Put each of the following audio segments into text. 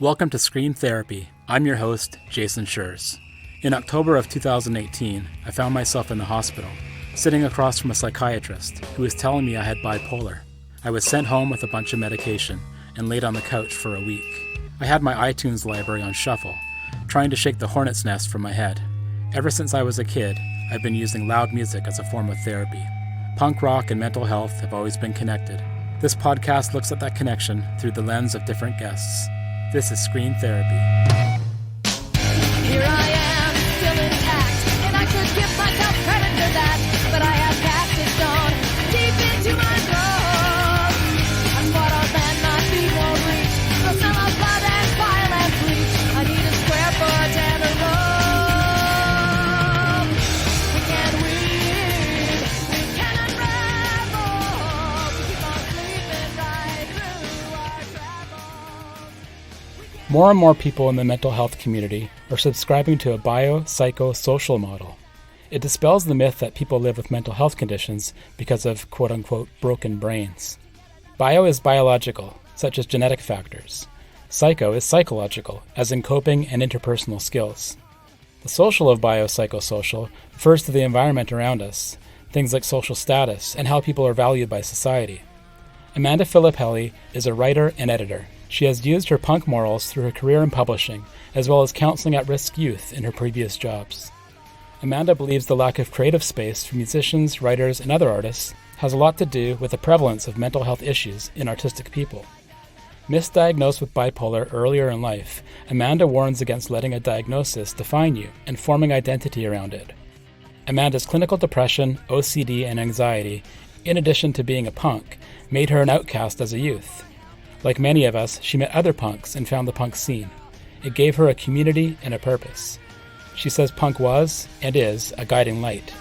Welcome to Scream Therapy. I'm your host, Jason Schreurs. In October of 2018, I found myself in the hospital, sitting across from a psychiatrist who was telling me I had bipolar. I was sent home with a bunch of medication and laid on the couch for a week. I had my iTunes library on shuffle, trying to shake the hornet's nest from my head. Ever since I was a kid, I've been using loud music as a form of therapy. Punk rock and mental health have always been connected. This podcast looks at that connection through the lens of different guests. This is Scream Therapy. Here I am, still intact, and I could give myself credit for that, but I have cactus stone deep into my throat. I'm mortal man, my feet won't reach the smell of blood and violent bleach. I need a square foot and a rope. We can weave, we can unravel, we keep on sleeping right through our travels. More and more people in the mental health community are subscribing to a bio-psycho-social model. It dispels the myth that people live with mental health conditions because of quote-unquote broken brains. Bio is biological, such as genetic factors. Psycho is psychological, as in coping and interpersonal skills. The social of bio-psycho-social refers to the environment around us, things like social status and how people are valued by society. Amanda Filippelli is a writer and editor. She has used her punk morals through her career in publishing, as well as counseling at-risk youth in her previous jobs. Amanda believes the lack of creative space for musicians, writers, and other artists has a lot to do with the prevalence of mental health issues in artistic people. Misdiagnosed with bipolar earlier in life, Amanda warns against letting a diagnosis define you and forming identity around it. Amanda's clinical depression, OCD, and anxiety, in addition to being a punk, made her an outcast as a youth. Like many of us, she met other punks and found the punk scene. It gave her a community and a purpose. She says punk was, and is, a guiding light.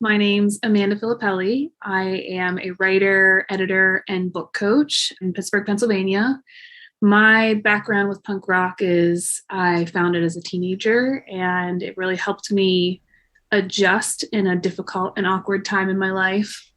My name's Amanda Filippelli. I am a writer, editor, and book coach in Pittsburgh, Pennsylvania. My background with punk rock is I found it as a teenager, and it really helped me adjust in a difficult and awkward time in my life.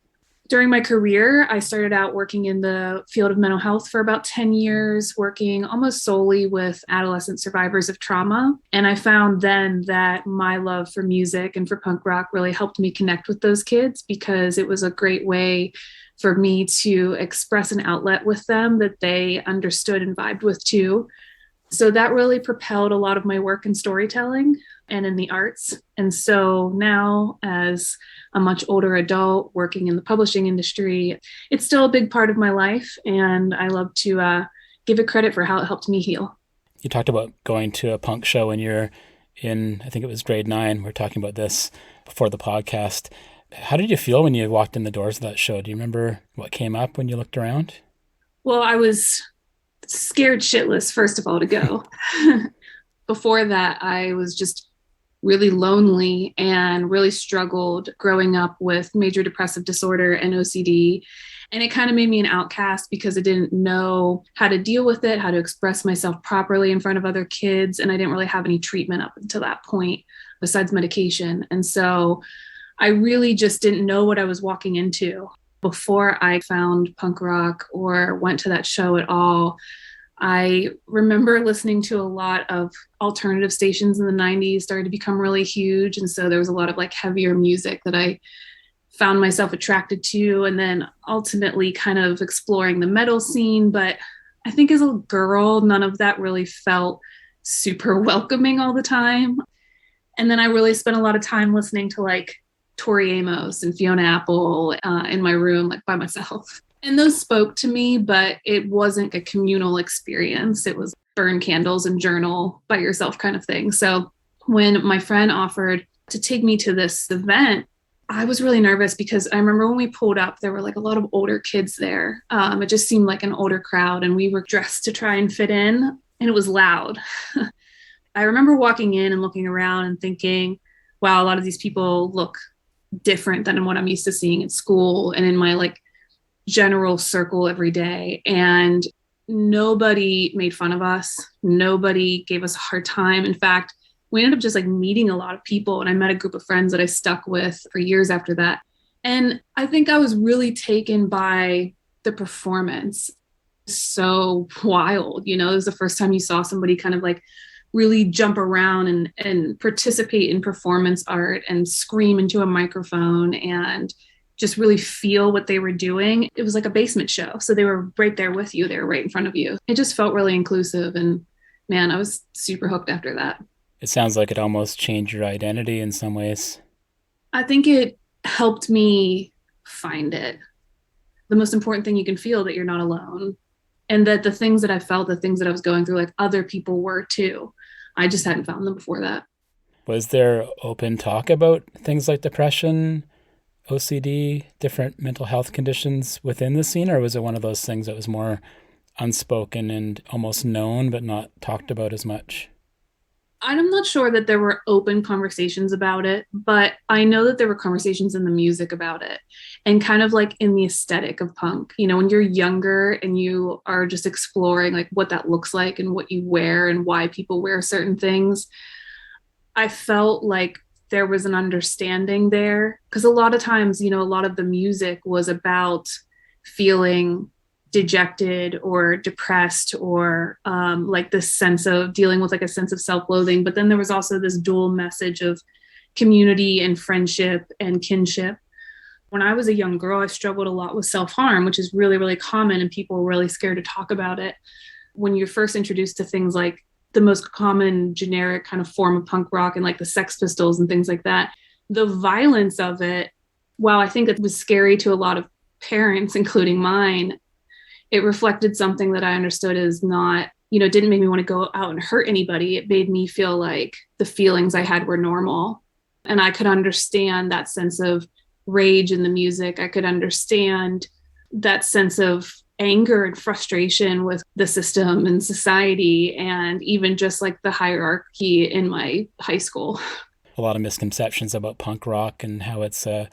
During my career, I started out working in the field of mental health for about 10 years, working almost solely with adolescent survivors of trauma. And I found then that my love for music and for punk rock really helped me connect with those kids because it was a great way for me to express an outlet with them that they understood and vibed with too. So that really propelled a lot of my work in storytelling and in the arts. And so now, as a much older adult working in the publishing industry, it's still a big part of my life. And I love to give it credit for how it helped me heal. You talked about going to a punk show when you're in, I think it was grade 9. We were talking about this before the podcast. How did you feel when you walked in the doors of that show? Do you remember what came up when you looked around? Well, I was scared shitless, first of all, to go. Before that, I was just really lonely and really struggled growing up with major depressive disorder and OCD. And it kind of made me an outcast because I didn't know how to deal with it, how to express myself properly in front of other kids. And I didn't really have any treatment up until that point besides medication. And so I really just didn't know what I was walking into. Before I found punk rock or went to that show at all, I remember listening to a lot of alternative stations in the 90s, started to become really huge. And so there was a lot of like heavier music that I found myself attracted to, and then ultimately kind of exploring the metal scene. But I think as a girl, none of that really felt super welcoming all the time. And then I really spent a lot of time listening to like Tori Amos and Fiona Apple in my room, like by myself. And those spoke to me, but it wasn't a communal experience. It was burn candles and journal by yourself kind of thing. So when my friend offered to take me to this event, I was really nervous because I remember when we pulled up, there were like a lot of older kids there. It just seemed like an older crowd and we were dressed to try and fit in. and it was loud. I remember walking in and looking around and thinking, wow, a lot of these people look different than what I'm used to seeing at school and in my like general circle every day. And nobody made fun of us. Nobody gave us a hard time. In fact, we ended up just like meeting a lot of people. And I met a group of friends that I stuck with for years after that. And I think I was really taken by the performance. So wild, it was the first time you saw somebody kind of like really jump around and participate in performance art and scream into a microphone and just really feel what they were doing. It was like a basement show. So they were right there with you. They were right in front of you. It just felt really inclusive. And man, I was super hooked after that. It sounds like it almost changed your identity in some ways. I think it helped me find it. The most important thing you can feel that you're not alone. And that the things that I felt, the things that I was going through, like other people were too. I just hadn't found them before that. Was there open talk about things like depression, OCD, different mental health conditions within the scene, or was it one of those things that was more unspoken and almost known but not talked about as much? I'm not sure that there were open conversations about it, but I know that there were conversations in the music about it and kind of like in the aesthetic of punk. When you're younger and you are just exploring like what that looks like and what you wear and why people wear certain things, I felt like there was an understanding there, because a lot of times, a lot of the music was about feeling dejected or depressed or like this sense of dealing with like a sense of self-loathing. But then there was also this dual message of community and friendship and kinship. When I was a young girl, I struggled a lot with self-harm, which is really, really common, and people were really scared to talk about it. When you're first introduced to things like the most common generic kind of form of punk rock and like the Sex Pistols and things like that, the violence of it, while I think it was scary to a lot of parents, including mine, it reflected something that I understood as not, didn't make me want to go out and hurt anybody. It made me feel like the feelings I had were normal. And I could understand that sense of rage in the music. I could understand that sense of anger and frustration with the system and society, and even just like the hierarchy in my high school. A lot of misconceptions about punk rock and how it's a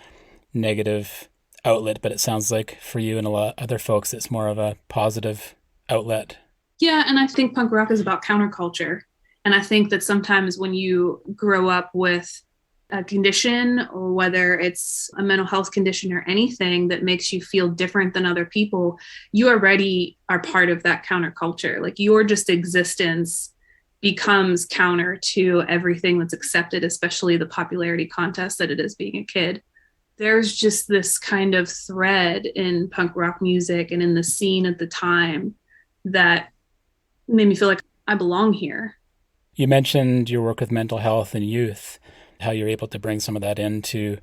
negative outlet, but it sounds like for you and a lot of other folks, it's more of a positive outlet. Yeah, and I think punk rock is about counterculture. And I think that sometimes when you grow up with a condition, or whether it's a mental health condition or anything that makes you feel different than other people, you already are part of that counterculture. Like your just existence becomes counter to everything that's accepted, especially the popularity contest that it is being a kid. There's just this kind of thread in punk rock music and in the scene at the time that made me feel like I belong here. You mentioned your work with mental health and youth, how you're able to bring some of that into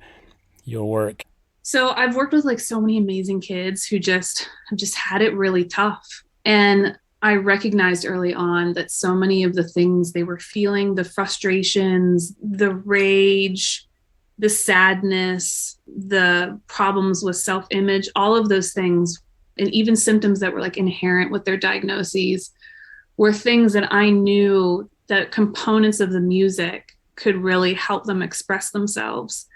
your work. So I've worked with like so many amazing kids who just have just had it really tough. And I recognized early on that so many of the things they were feeling, the frustrations, the rage, the sadness, the problems with self-image, all of those things, and even symptoms that were like inherent with their diagnoses, were things that I knew that components of the music could really help them express themselves.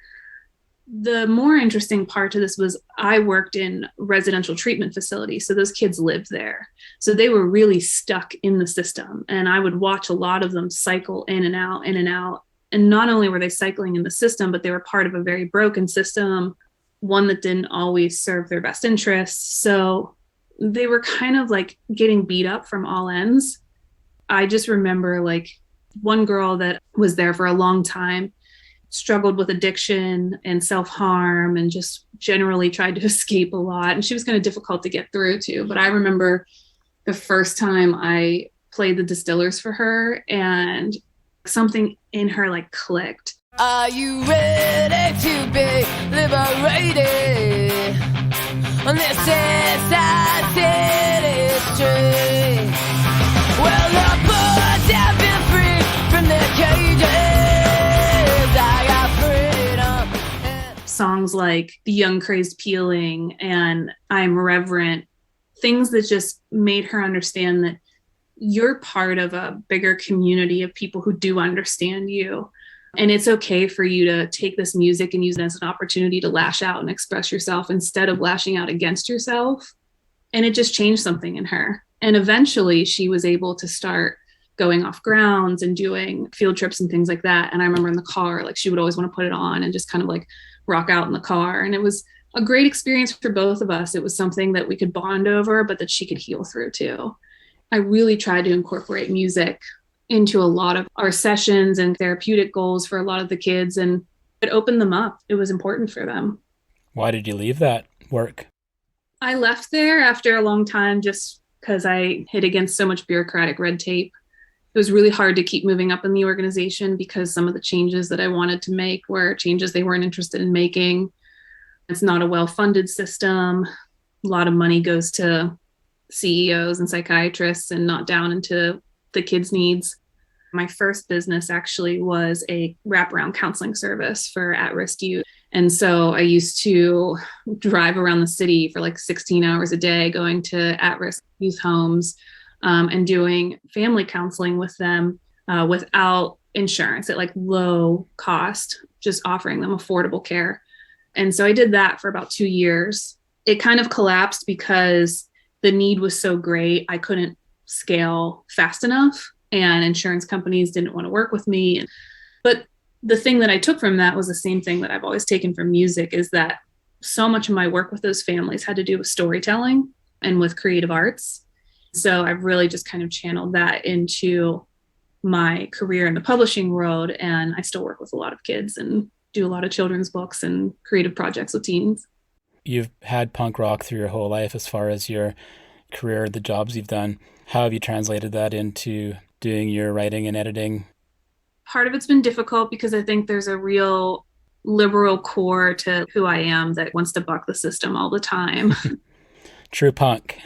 The more interesting part to this was I worked in residential treatment facilities. So those kids lived there. So they were really stuck in the system. And I would watch a lot of them cycle in and out, in and out. And not only were they cycling in the system, but they were part of a very broken system, one that didn't always serve their best interests. So they were kind of like getting beat up from all ends. I just remember like one girl that was there for a long time struggled with addiction and self-harm and just generally tried to escape a lot. And she was kind of difficult to get through to. But I remember the first time I played the Distillers for her and something in her like clicked. Are you ready to be liberated on this city street? Well, the birds have been free from their cages. I got freedom. Songs like The Young Crazed Peeling and I'm Reverent, things that just made her understand that you're part of a bigger community of people who do understand you. And it's okay for you to take this music and use it as an opportunity to lash out and express yourself instead of lashing out against yourself. And it just changed something in her. And eventually she was able to start going off grounds and doing field trips and things like that. And I remember in the car, like she would always want to put it on and just kind of like rock out in the car. And it was a great experience for both of us. It was something that we could bond over, but that she could heal through too. I really tried to incorporate music into a lot of our sessions and therapeutic goals for a lot of the kids, and it opened them up. It was important for them. Why did you leave that work? I left there after a long time just because I hit against so much bureaucratic red tape. It was really hard to keep moving up in the organization because some of the changes that I wanted to make were changes they weren't interested in making. It's not a well-funded system. A lot of money goes to CEOs and psychiatrists and not down into the kids' needs. My first business actually was a wraparound counseling service for at-risk youth. And so I used to drive around the city for like 16 hours a day, going to at-risk youth homes and doing family counseling with them without insurance at like low cost, just offering them affordable care. And so I did that for about 2 years. It kind of collapsed because the need was so great. I couldn't scale fast enough and insurance companies didn't want to work with me. But the thing that I took from that was the same thing that I've always taken from music, is that so much of my work with those families had to do with storytelling and with creative arts. So I've really just kind of channeled that into my career in the publishing world. And I still work with a lot of kids and do a lot of children's books and creative projects with teens. You've had punk rock through your whole life as far as your career, the jobs you've done. How have you translated that into doing your writing and editing? Part of it's been difficult because I think there's a real liberal core to who I am that wants to buck the system all the time. True punk.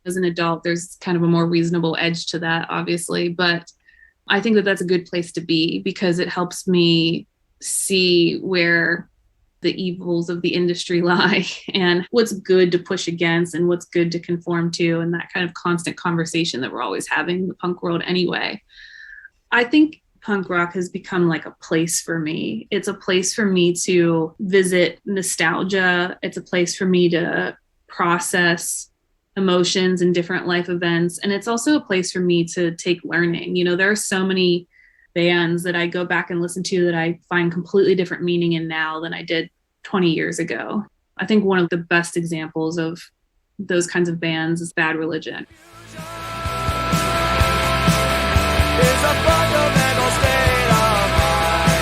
As an adult, there's kind of a more reasonable edge to that, obviously. But I think that that's a good place to be because it helps me see where the evils of the industry lie and what's good to push against and what's good to conform to, and that kind of constant conversation that we're always having in the punk world anyway. I think punk rock has become like a place for me. It's a place for me to visit nostalgia. It's a place for me to process emotions and different life events. And it's also a place for me to take learning. You know, there are so many bands that I go back and listen to that I find completely different meaning in now than I did 20 years ago. I think one of the best examples of those kinds of bands is Bad Religion. It's a fundamental state of mind.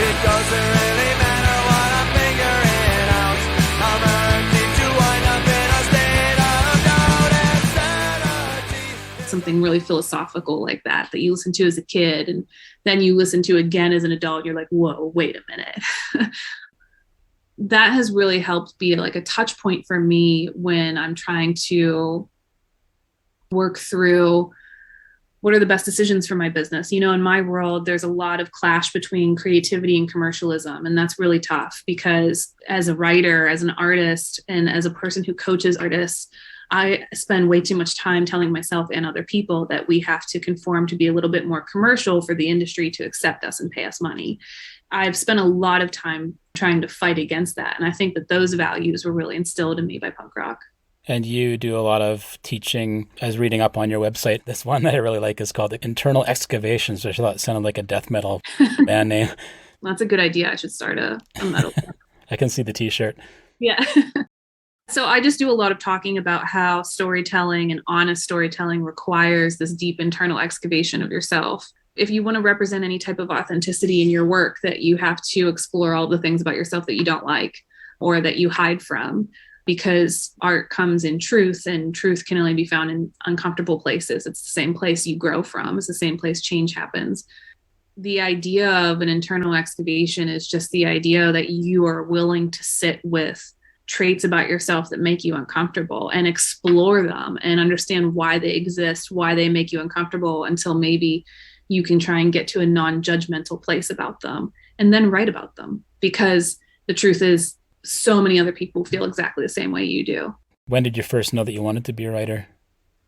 It doesn't really matter what I'm figuring out. I'm urging to wind up in a state of doubt and sanity. Something really philosophical like that you listen to as a kid and then you listen to again as an adult. You're like, whoa, wait a minute. That has really helped be like a touch point for me when I'm trying to work through what are the best decisions for my business. You know, in my world, there's a lot of clash between creativity and commercialism. And that's really tough because as a writer, as an artist, and as a person who coaches artists, I spend way too much time telling myself and other people that we have to conform to be a little bit more commercial for the industry to accept us and pay us money. I've spent a lot of time trying to fight against that. And I think that those values were really instilled in me by punk rock. And you do a lot of teaching. I was reading up on your website. This one that I really like is called Internal Excavations, which I thought sounded like a death metal band name. That's a good idea. I should start a metal. I can see the t-shirt. Yeah. So I just do a lot of talking about how storytelling and honest storytelling requires this deep internal excavation of yourself. If you want to represent any type of authenticity in your work, that you have to explore all the things about yourself that you don't like or that you hide from, because art comes in truth and truth can only be found in uncomfortable places. It's the same place you grow from. It's the same place change happens. The idea of an internal excavation is just the idea that you are willing to sit with traits about yourself that make you uncomfortable and explore them and understand why they exist, why they make you uncomfortable, until maybe you can try and get to a non-judgmental place about them and then write about them. Because the truth is, so many other people feel exactly the same way you do. When did you first know that you wanted to be a writer?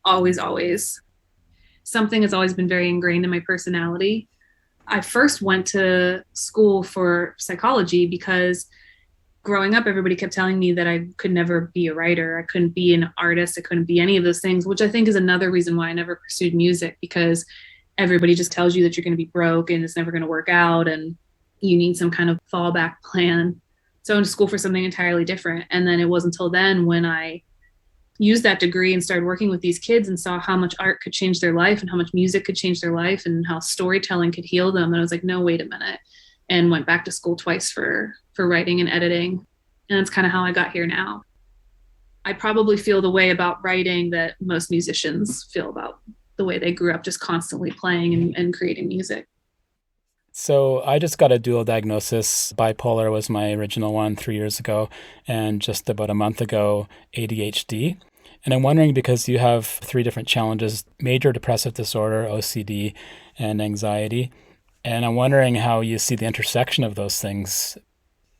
always, always. Something has always been very ingrained in my personality. I first went to school for psychology because growing up, everybody kept telling me that I could never be a writer. I couldn't be an artist. I couldn't be any of those things, which I think is another reason why I never pursued music, because everybody just tells you that you're going to be broke and it's never going to work out and you need some kind of fallback plan. So I went to school for something entirely different. And then it wasn't until then when I used that degree and started working with these kids and saw how much art could change their life and how much music could change their life and how storytelling could heal them. And I was like, no, wait a minute. And went back to school twice for writing and editing. And that's kind of how I got here now. I probably feel the way about writing that most musicians feel about the way they grew up just constantly playing and creating music. So I just got a dual diagnosis. Bipolar was my original one 3 years ago, and just about a month ago, ADHD. And I'm wondering, because you have 3 different challenges: major depressive disorder, OCD, and anxiety. And I'm wondering how you see the intersection of those things.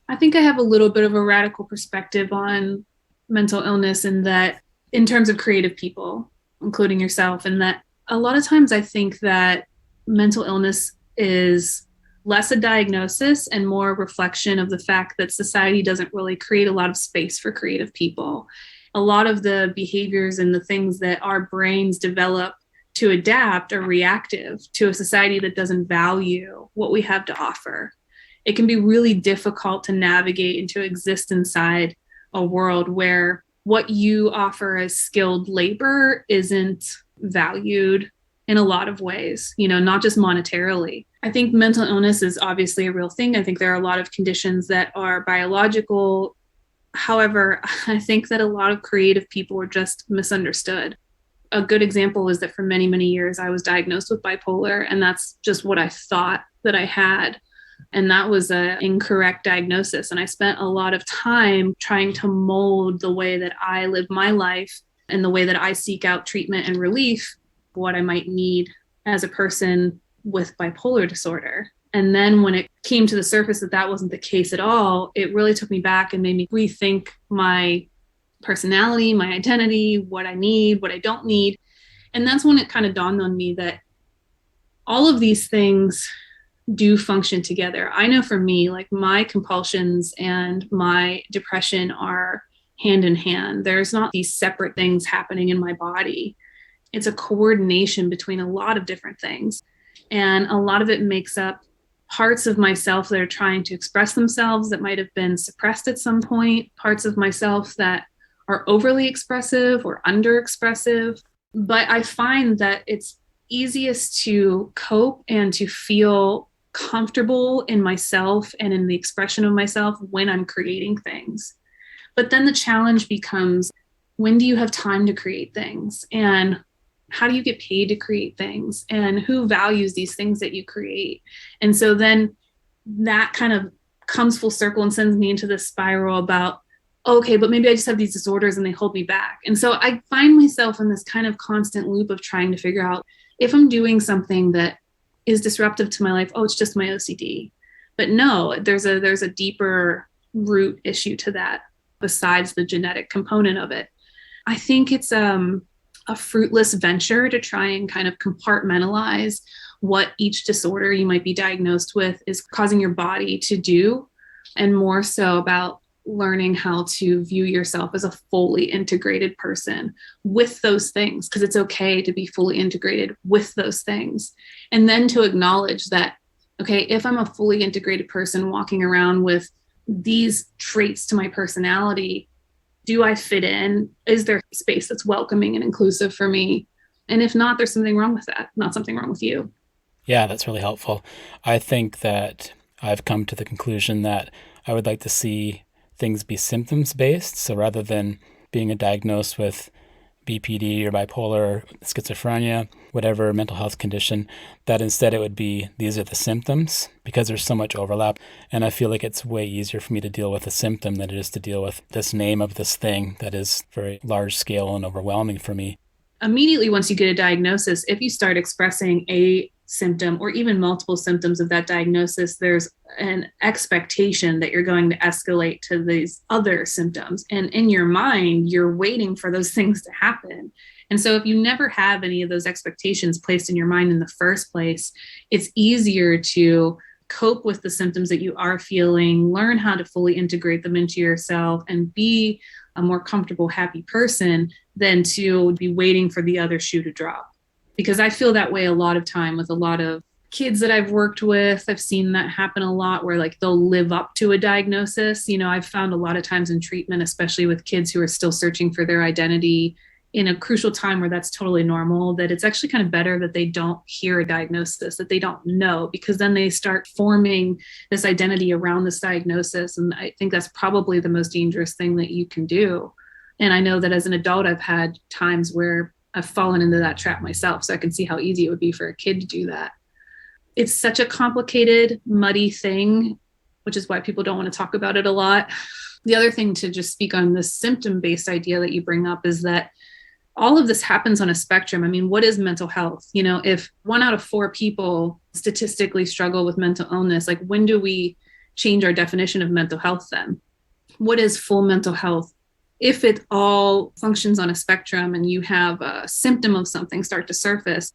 I think I have a little bit of a radical perspective on mental illness in that, in terms of creative people, including yourself, and that a lot of times I think that mental illness is less a diagnosis and more a reflection of the fact that society doesn't really create a lot of space for creative people. A lot of the behaviors and the things that our brains develop to adapt are reactive to a society that doesn't value what we have to offer. It can be really difficult to navigate and to exist inside a world where what you offer as skilled labor isn't valued in a lot of ways, not just monetarily. I think mental illness is obviously a real thing. I think there are a lot of conditions that are biological. However, I think that a lot of creative people are just misunderstood. A good example is that for many, many years, I was diagnosed with bipolar, and that's just what I thought that I had. And that was an incorrect diagnosis. And I spent a lot of time trying to mold the way that I live my life and the way that I seek out treatment and relief, what I might need as a person with bipolar disorder. And then when it came to the surface that that wasn't the case at all, it really took me back and made me rethink my personality, my identity, what I need, what I don't need. And that's when it kind of dawned on me that all of these things do function together. I know for me, like my compulsions and my depression are hand in hand. There's not these separate things happening in my body. It's a coordination between a lot of different things. And a lot of it makes up parts of myself that are trying to express themselves that might have been suppressed at some point, parts of myself that are overly expressive or underexpressive. But I find that it's easiest to cope and to feel comfortable in myself and in the expression of myself when I'm creating things. But then the challenge becomes, when do you have time to create things? And how do you get paid to create things? And who values these things that you create? And so then that kind of comes full circle and sends me into this spiral about, okay, but maybe I just have these disorders and they hold me back. And so I find myself in this kind of constant loop of trying to figure out, if I'm doing something that is disruptive to my life, oh, it's just my OCD. But no, there's a deeper root issue to that besides the genetic component of it. I think it's a fruitless venture to try and kind of compartmentalize what each disorder you might be diagnosed with is causing your body to do, and more so about learning how to view yourself as a fully integrated person with those things, because it's okay to be fully integrated with those things. And then to acknowledge that, okay, if I'm a fully integrated person walking around with these traits to my personality, do I fit in? Is there space that's welcoming and inclusive for me? And if not, there's something wrong with that, not something wrong with you. Yeah, that's really helpful. I think that I've come to the conclusion that I would like to see things be symptoms-based. So rather than being diagnosed with BPD or bipolar or schizophrenia, whatever mental health condition, that instead it would be, these are the symptoms, because there's so much overlap. And I feel like it's way easier for me to deal with a symptom than it is to deal with this name of this thing that is very large scale and overwhelming for me. Immediately once you get a diagnosis, if you start expressing a symptom or even multiple symptoms of that diagnosis, there's an expectation that you're going to escalate to these other symptoms. And in your mind, you're waiting for those things to happen. And so if you never have any of those expectations placed in your mind in the first place, it's easier to cope with the symptoms that you are feeling, learn how to fully integrate them into yourself, and be a more comfortable, happy person than to be waiting for the other shoe to drop. Because I feel that way a lot of time with a lot of kids that I've worked with. I've seen that happen a lot where like they'll live up to a diagnosis. You know, I've found a lot of times in treatment, especially with kids who are still searching for their identity in a crucial time where that's totally normal, that it's actually kind of better that they don't hear a diagnosis, that they don't know, because then they start forming this identity around this diagnosis. And I think that's probably the most dangerous thing that you can do. And I know that as an adult, I've had times where I've fallen into that trap myself. So I can see how easy it would be for a kid to do that. It's such a complicated, muddy thing, which is why people don't want to talk about it a lot. The other thing to just speak on this symptom-based idea that you bring up is that all of this happens on a spectrum. I mean, what is mental health? You know, if 1 out of 4 people statistically struggle with mental illness, like when do we change our definition of mental health then? What is full mental health? If it all functions on a spectrum and you have a symptom of something start to surface,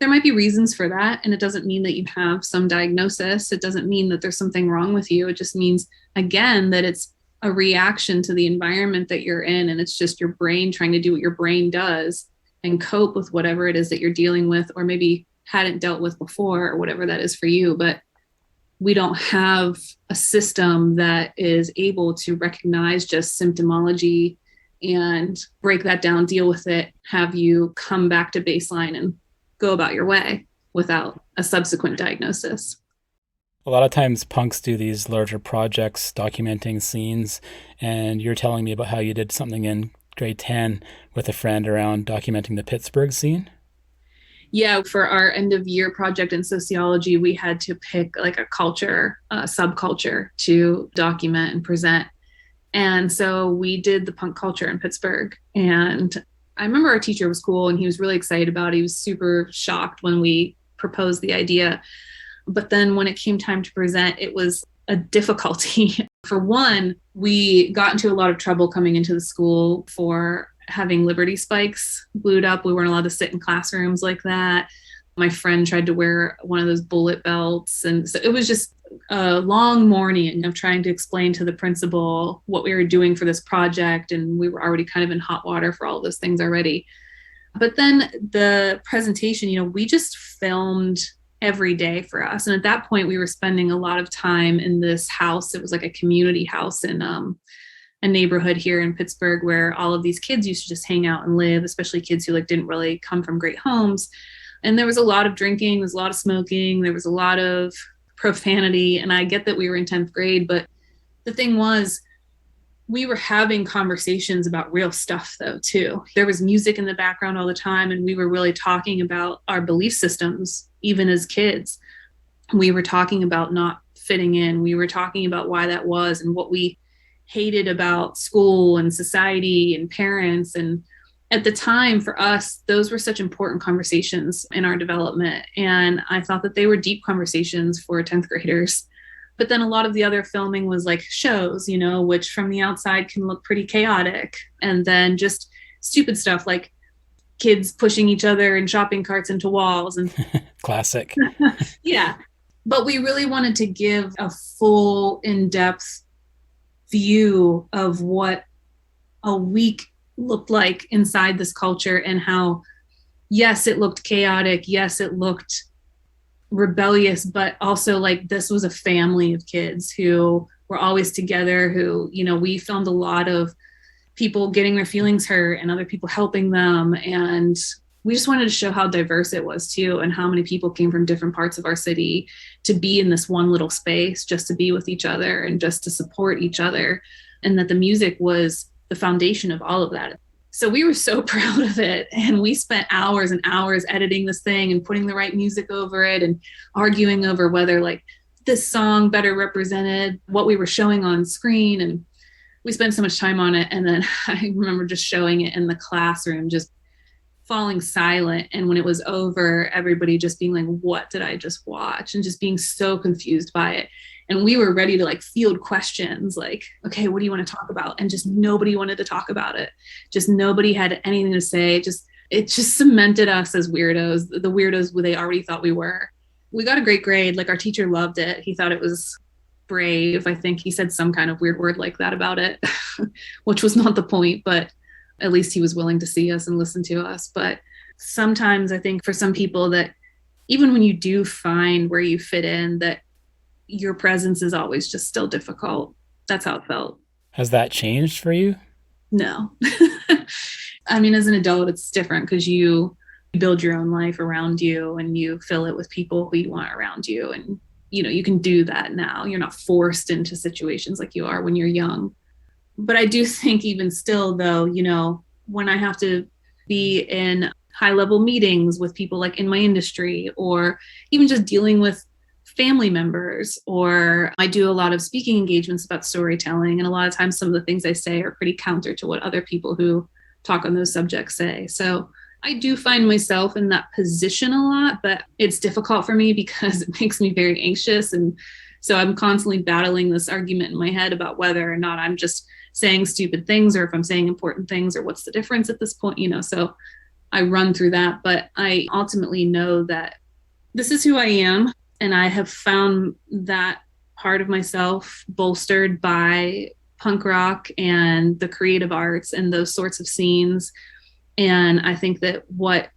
there might be reasons for that. And it doesn't mean that you have some diagnosis. It doesn't mean that there's something wrong with you. It just means, again, that it's a reaction to the environment that you're in. And it's just your brain trying to do what your brain does and cope with whatever it is that you're dealing with, or maybe hadn't dealt with before, or whatever that is for you. But we don't have a system that is able to recognize just symptomology and break that down, deal with it, have you come back to baseline and go about your way without a subsequent diagnosis. A lot of times punks do these larger projects documenting scenes, and you're telling me about how you did something in grade 10 with a friend around documenting the Pittsburgh scene. Yeah, for our end of year project in sociology, we had to pick like a culture, a subculture to document and present. And so we did the punk culture in Pittsburgh. And I remember our teacher was cool and he was really excited about it. He was super shocked when we proposed the idea. But then when it came time to present, it was a difficulty. For one, we got into a lot of trouble coming into the school for having Liberty spikes glued up. We weren't allowed to sit in classrooms like that. My friend tried to wear one of those bullet belts. And so it was just a long morning of trying to explain to the principal what we were doing for this project. And we were already kind of in hot water for all of those things already. But then the presentation, you know, we just filmed every day for us. And at that point, we were spending a lot of time in this house. It was like a community house in a neighborhood here in Pittsburgh where all of these kids used to just hang out and live, especially kids who like didn't really come from great homes. And there was a lot of drinking, there was a lot of smoking, there was a lot of profanity. And I get that we were in 10th grade, but the thing was, we were having conversations about real stuff though, too. There was music in the background all the time. And we were really talking about our belief systems, even as kids. We were talking about not fitting in. We were talking about why that was and what we hated about school and society and parents. And at the time for us, those were such important conversations in our development. And I thought that they were deep conversations for 10th graders. But then a lot of the other filming was like shows, you know, which from the outside can look pretty chaotic. And then just stupid stuff like kids pushing each other in shopping carts into walls. And Classic. Yeah. But we really wanted to give a full, in-depth view of what a week looked like inside this culture and how, yes, it looked chaotic. Yes, it looked rebellious, but also like this was a family of kids who were always together, who, you know, we filmed a lot of people getting their feelings hurt and other people helping them. And we just wanted to show how diverse it was too, and how many people came from different parts of our city to be in this one little space, just to be with each other and just to support each other. And that the music was the foundation of all of that. So we were so proud of it. And we spent hours and hours editing this thing and putting the right music over it and arguing over whether like this song better represented what we were showing on screen. And we spent so much time on it. And then I remember just showing it in the classroom, just falling silent. And when it was over, everybody just being like, what did I just watch? And just being so confused by it. And we were ready to like field questions like, okay, what do you want to talk about? And just nobody wanted to talk about it. Just nobody had anything to say. It just cemented us as weirdos, the weirdos they already thought we were. We got a great grade. Like our teacher loved it. He thought it was brave. I think he said some kind of weird word like that about it, which was not the point, but at least he was willing to see us and listen to us. But sometimes I think for some people that even when you do find where you fit in, that your presence is always just still difficult. That's how it felt. Has that changed for you? No. I mean, as an adult, it's different because you build your own life around you and you fill it with people who you want around you. And, you can do that now. You're not forced into situations like you are when you're young. But I do think even still, though, when I have to be in high level meetings with people like in my industry, or even just dealing with family members, or I do a lot of speaking engagements about storytelling. And a lot of times some of the things I say are pretty counter to what other people who talk on those subjects say. So I do find myself in that position a lot, but it's difficult for me because it makes me very anxious. And so I'm constantly battling this argument in my head about whether or not I'm just saying stupid things or if I'm saying important things or what's the difference at this point, so I run through that. But I ultimately know that this is who I am. And I have found that part of myself bolstered by punk rock and the creative arts and those sorts of scenes. And I think that what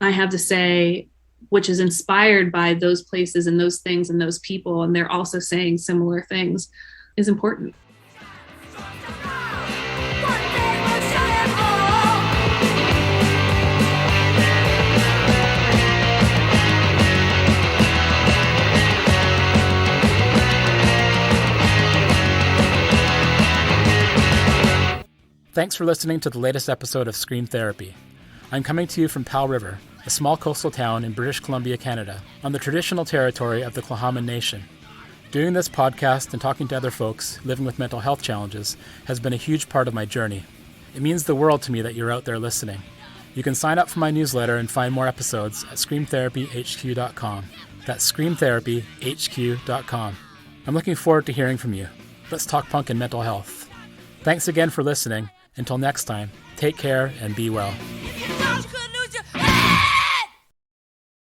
I have to say, which is inspired by those places and those things and those people, and they're also saying similar things, is important. Thanks for listening to the latest episode of Scream Therapy. I'm coming to you from Powell River, a small coastal town in British Columbia, Canada, on the traditional territory of the Tla'amin Nation. Doing this podcast and talking to other folks living with mental health challenges has been a huge part of my journey. It means the world to me that you're out there listening. You can sign up for my newsletter and find more episodes at screamtherapyhq.com. That's screamtherapyhq.com. I'm looking forward to hearing from you. Let's talk punk and mental health. Thanks again for listening. Until next time, take care and be well.